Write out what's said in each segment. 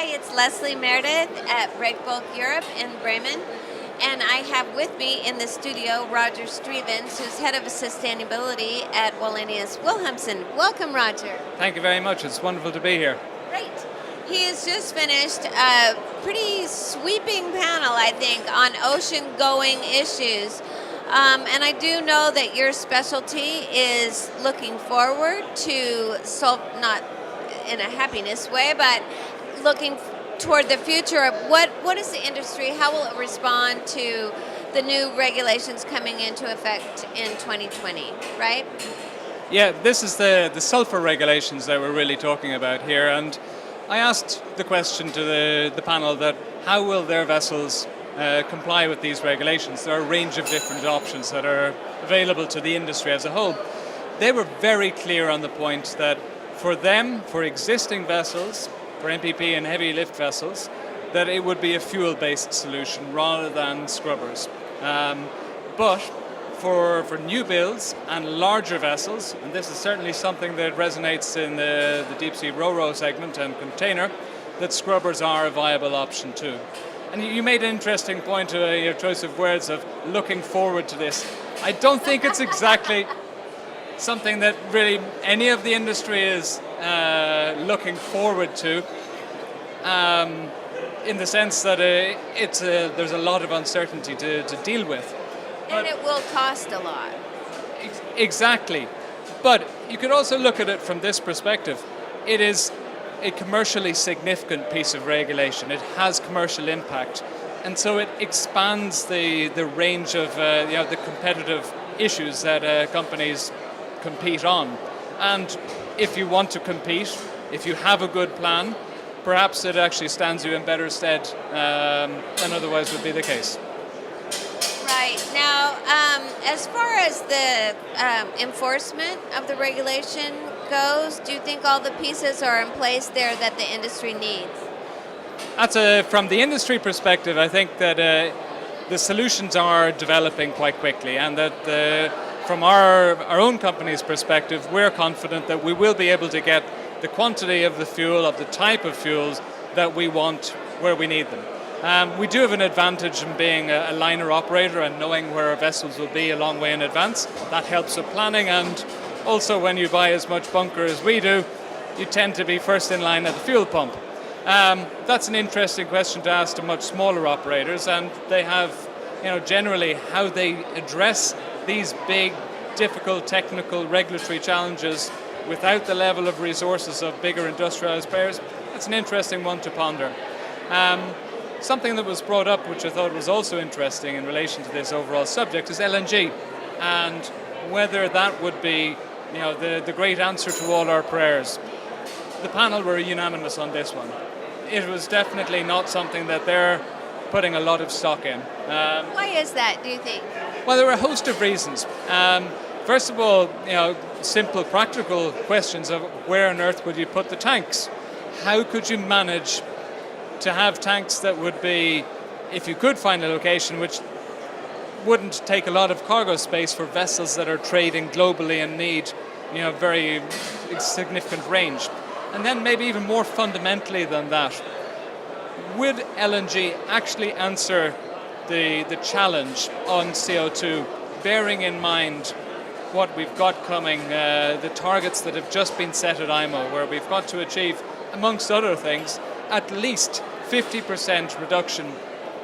Hi, it's Leslie Meredith at Breakbulk Europe in Bremen. And I have with me in the studio Roger Strevens, who's head of sustainability at Wallenius Wilhelmsen. Welcome, Roger. Thank you very much. It's wonderful to be here. Great. He has just finished a pretty sweeping panel, I think, on ocean-going issues. And I do know that your specialty is looking forward to solve, not in a happiness way, but looking toward the future of what is the industry, how will it respond to the new regulations coming into effect in 2020, right? Yeah, this is the sulphur regulations that we're really talking about here, and I asked the question to the panel that how will their vessels comply with these regulations. There are a range of different options that are available to the industry as a whole. They were very clear on the point that for them, for existing vessels, for MPP and heavy lift vessels, that it would be a fuel-based solution rather than scrubbers. But for new builds and larger vessels, and this is certainly something that resonates in the deep sea ro-ro segment and container, that scrubbers are a viable option too. And you made an interesting point to your choice of words of looking forward to this. I don't think it's exactly something that really any of the industry is looking forward to, in the sense that there's a lot of uncertainty to deal with. And it will cost a lot. Exactly. But you could also look at it from this perspective. It is a commercially significant piece of regulation. It has commercial impact. And so it expands the range of the competitive issues that companies compete on. And if you want to compete, if you have a good plan, perhaps it actually stands you in better stead than otherwise would be the case. Right. Now, as far as the enforcement of the regulation goes, do you think all the pieces are in place there that the industry needs? From the industry perspective, I think that the solutions are developing quite quickly, and that from our own company's perspective, we're confident that we will be able to get the quantity of the fuel, of the type of fuels that we want where we need them. We do have an advantage in being a liner operator and knowing where our vessels will be a long way in advance. That helps with planning, and also when you buy as much bunker as we do, you tend to be first in line at the fuel pump. That's an interesting question to ask to much smaller operators, and they have, generally how they address these big, difficult, technical, regulatory challenges without the level of resources of bigger industrialized players. That's an interesting one to ponder. Something that was brought up, which I thought was also interesting in relation to this overall subject, is LNG, and whether that would be, the great answer to all our prayers. The panel were unanimous on this one. It was definitely not something that they're putting a lot of stock in. Why is that, do you think? Well, there are a host of reasons. First of all, simple practical questions of where on earth would you put the tanks? How could you manage to have tanks that would be, if you could find a location which wouldn't take a lot of cargo space for vessels that are trading globally and need, very significant range. And then maybe even more fundamentally than that, would LNG actually answer the challenge on CO2, bearing in mind what we've got coming, the targets that have just been set at IMO, where we've got to achieve, amongst other things, at least 50% reduction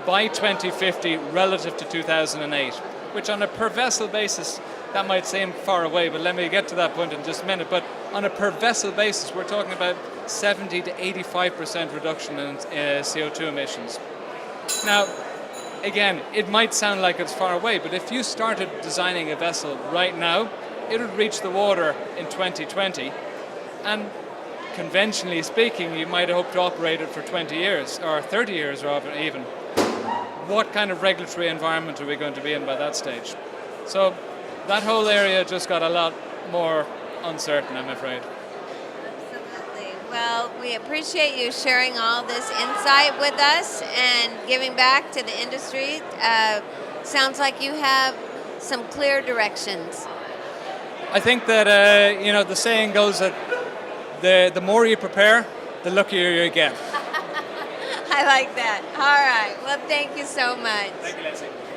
by 2050 relative to 2008, which on a per vessel basis, that might seem far away, but let me get to that point in just a minute. But on a per vessel basis, we're talking about 70 to 85% reduction in CO2 emissions. Now, again, it might sound like it's far away, but if you started designing a vessel right now, it would reach the water in 2020, and conventionally speaking, you might hope to operate it for 20 years, or 30 years rather even. What kind of regulatory environment are we going to be in by that stage? So that whole area just got a lot more uncertain, I'm afraid. Absolutely. Well, we appreciate you sharing all this insight with us and giving back to the industry. Sounds like you have some clear directions. I think that, the saying goes that the more you prepare, the luckier you get. I like that. All right. Well, thank you so much. Thank you, Leslie.